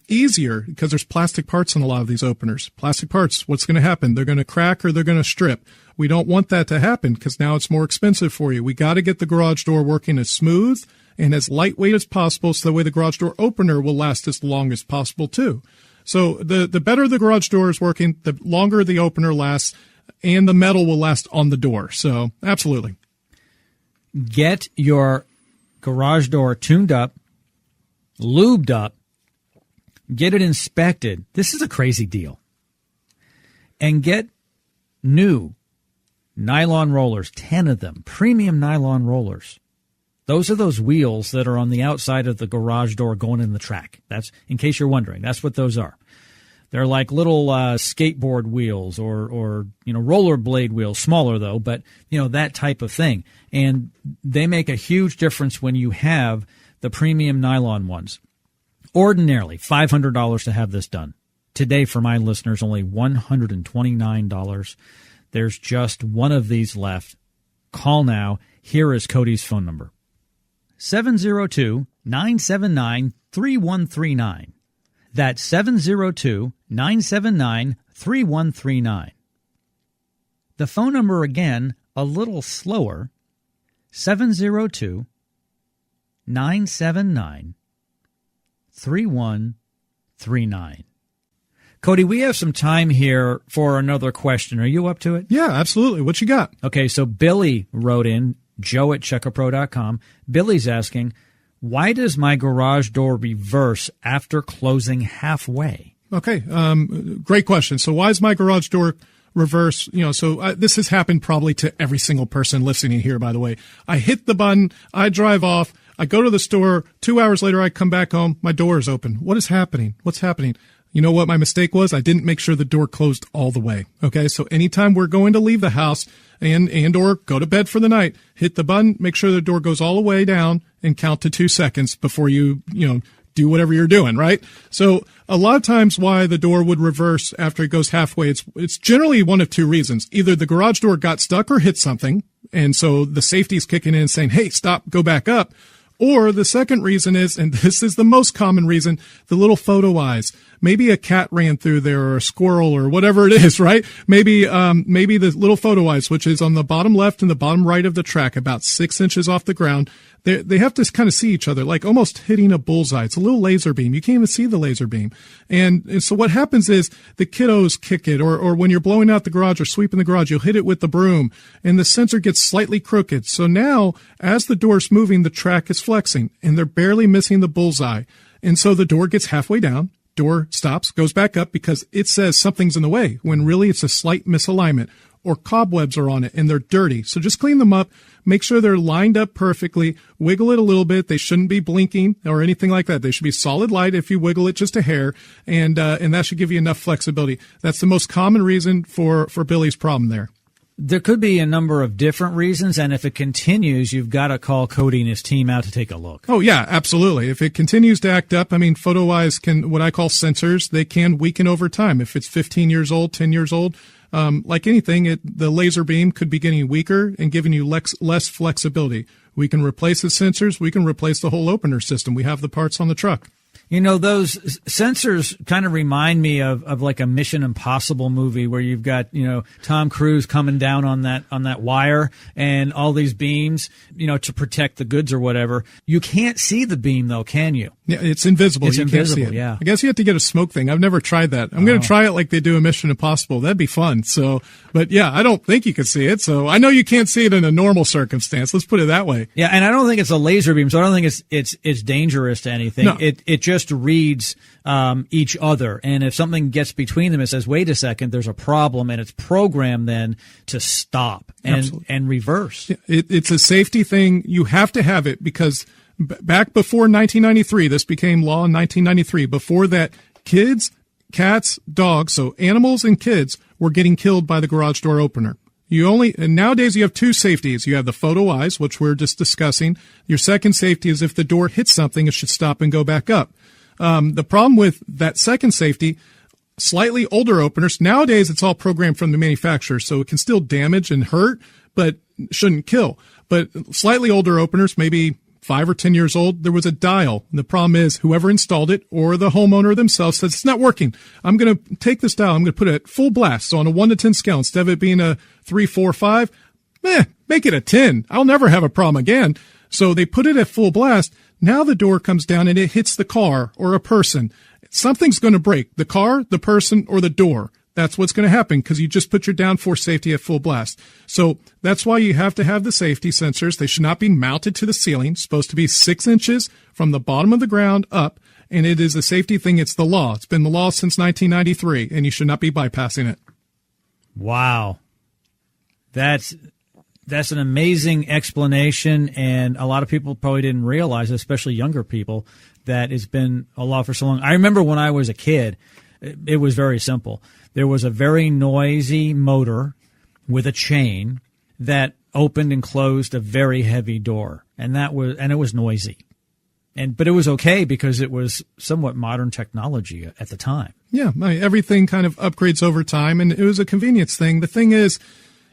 easier because there's plastic parts in a lot of these openers. Plastic parts, what's going to happen? They're going to crack or they're going to strip. We don't want that to happen because now it's more expensive for you. We got to get the garage door working as smooth and as lightweight as possible so that way the garage door opener will last as long as possible too. So the better the garage door is working, the longer the opener lasts, and the metal will last on the door. So absolutely. Get your garage door tuned up, lubed up, get it inspected. This is a crazy deal. And get new nylon rollers, 10 of them, premium nylon rollers. Those are those wheels that are on the outside of the garage door going in the track. That's, in case you're wondering, that's what those are. They're like little skateboard wheels or rollerblade wheels, smaller though, but that type of thing. And they make a huge difference when you have the premium nylon ones. Ordinarily, $500 to have this done. Today, for my listeners, only $129. There's just one of these left. Call now. Here is Cody's phone number. 702-979-3139. That's 702-979-3139. The phone number again, a little slower, 702-979-3139. Cody, we have some time here for another question. Are you up to it? Yeah, absolutely. What you got? Okay, so Billy wrote in, joe@checkapro.com. Billy's asking, why does my garage door reverse after closing halfway? Okay, great question. So why is my garage door reverse? This has happened probably to every single person listening here, by the way. I hit the button, I drive off, I go to the store, 2 hours later I come back home, my door is open. What is happening? What's happening? You know what my mistake was? I didn't make sure the door closed all the way. Okay, so anytime we're going to leave the house and or go to bed for the night, hit the button, make sure the door goes all the way down, and count to 2 seconds before you do whatever you're doing, right? So a lot of times why the door would reverse after it goes halfway, it's generally one of two reasons. Either the garage door got stuck or hit something, and so the safety's kicking in and saying, hey, stop, go back up. Or the second reason is, and this is the most common reason, the little photo eyes. Maybe a cat ran through there or a squirrel or whatever it is, right? Maybe the little photo eyes, which is on the bottom left and the bottom right of the track, about 6 inches off the ground. They have to kind of see each other, like almost hitting a bullseye. It's a little laser beam. You can't even see the laser beam. And so what happens is the kiddos kick it, or when you're blowing out the garage or sweeping the garage, you'll hit it with the broom and the sensor gets slightly crooked. So now as the door's moving, the track is flexing and they're barely missing the bullseye. And so the door gets halfway down, door stops, goes back up because it says something's in the way when really it's a slight misalignment. Or cobwebs are on it and they're dirty. So just clean them up. Make sure they're lined up perfectly. Wiggle it a little bit. They shouldn't be blinking or anything like that. They should be solid light if you wiggle it just a hair, and that should give you enough flexibility. That's the most common reason for Billy's problem there. There could be a number of different reasons, and if it continues, you've got to call Cody and his team out to take a look. Oh, yeah, absolutely. If it continues to act up, photo eyes can, what I call sensors, they can weaken over time. If it's 15 years old, 10 years old, like anything, the laser beam could be getting weaker and giving you less flexibility. We can replace the sensors. We can replace the whole opener system. We have the parts on the truck. You know, those sensors kind of remind me of like a Mission Impossible movie where you've got, you know, Tom Cruise coming down on that wire and all these beams, you know, to protect the goods or whatever. You can't see the beam though, can you? Yeah, it's invisible. It's you invisible, can't see it. yeah. I guess you have to get a smoke thing. I've never tried that. I'm going to try it like they do in Mission Impossible. That'd be fun. So, but yeah, I don't think you can see it. So I know you can't see it in a normal circumstance. Let's put it that way. Yeah, and I don't think it's a laser beam, so I don't think it's dangerous to anything. No. It just reads each other, and if something gets between them, it says, "Wait a second, there's a problem," and it's programmed then to stop and reverse. It's a safety thing. You have to have it because back before 1993, this became law in 1993. Before that, kids, cats, dogs, so animals and kids were getting killed by the garage door opener. And nowadays you have two safeties. You have the photo eyes, which we're just discussing. Your second safety is if the door hits something, it should stop and go back up. The problem with that second safety, slightly older openers, nowadays it's all programmed from the manufacturer, so it can still damage and hurt, but shouldn't kill. But slightly older openers, maybe 5 or 10 years old, there was a dial. And the problem is whoever installed it or the homeowner themselves says, it's not working. I'm going to take this dial. I'm going to put it at full blast. So on a 1 to 10 scale, instead of it being a 3, 4, 5, make it a 10. I'll never have a problem again. So they put it at full blast. Now the door comes down and it hits the car or a person. Something's going to break. The car, the person, or the door. That's what's going to happen because you just put your downforce safety at full blast. So that's why you have to have the safety sensors. They should not be mounted to the ceiling. It's supposed to be 6 inches from the bottom of the ground up. And it is a safety thing. It's the law. It's been the law since 1993, and you should not be bypassing it. Wow. That's an amazing explanation, and a lot of people probably didn't realize, especially younger people, that it's been a law for so long. I remember when I was a kid, it was very simple. There was a very noisy motor with a chain that opened and closed a very heavy door, and it was noisy. But it was okay because it was somewhat modern technology at the time. Yeah, everything kind of upgrades over time, and it was a convenience thing. The thing is,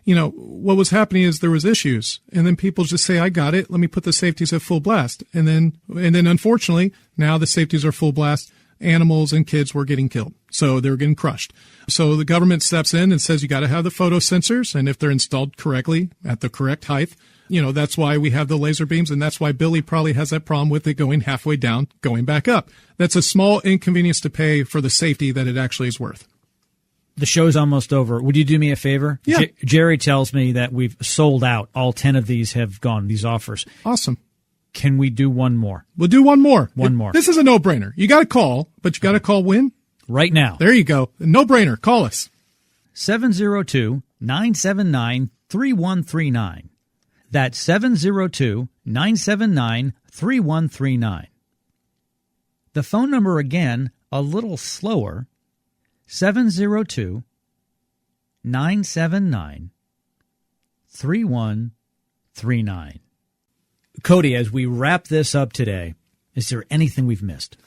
you know, what was happening is there was issues, and then people just say, I got it, let me put the safeties at full blast. And then unfortunately, now the safeties are full blast. Animals and kids were getting killed. So they were getting crushed. So the government steps in and says you got to have the photo sensors, and if they're installed correctly at the correct height, you know, that's why we have the laser beams, and that's why Billy probably has that problem with it going halfway down, going back up. That's a small inconvenience to pay for the safety that it actually is worth. The show's almost over. Would you do me a favor? Yeah. Jerry tells me that we've sold out. All 10 of these have gone, these offers. Awesome. Can we do one more? We'll do one more. One more. This is a no-brainer. You got to call, but you got to call when? Right now. There you go. No-brainer. Call us. 702-979-3139. That's 702-979-3139. The phone number again, a little slower, 702-979-3139. Cody, as we wrap this up today, is there anything we've missed?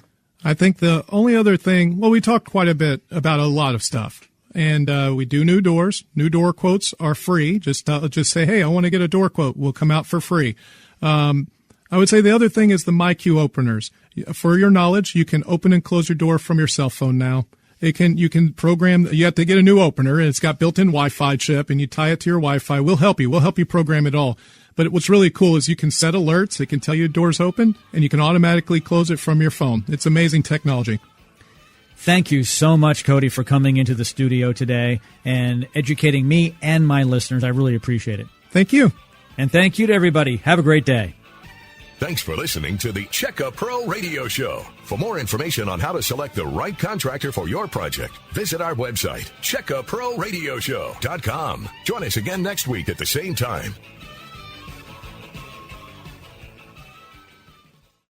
I think the only other thing, well, we talked quite a bit about a lot of stuff. And we do new doors. New door quotes are free. Just say, hey, I want to get a door quote. We'll come out for free. I would say the other thing is the MyQ openers. For your knowledge, you can open and close your door from your cell phone now. You can program. You have to get a new opener, and it's got built-in Wi-Fi chip, and you tie it to your Wi-Fi. We'll help you. We'll help you program it all. But what's really cool is you can set alerts. It can tell you door's open, and you can automatically close it from your phone. It's amazing technology. Thank you so much, Cody, for coming into the studio today and educating me and my listeners. I really appreciate it. Thank you. And thank you to everybody. Have a great day. Thanks for listening to the Checka Pro Radio Show. For more information on how to select the right contractor for your project, visit our website, CheckaProRadioshow.com. Join us again next week at the same time.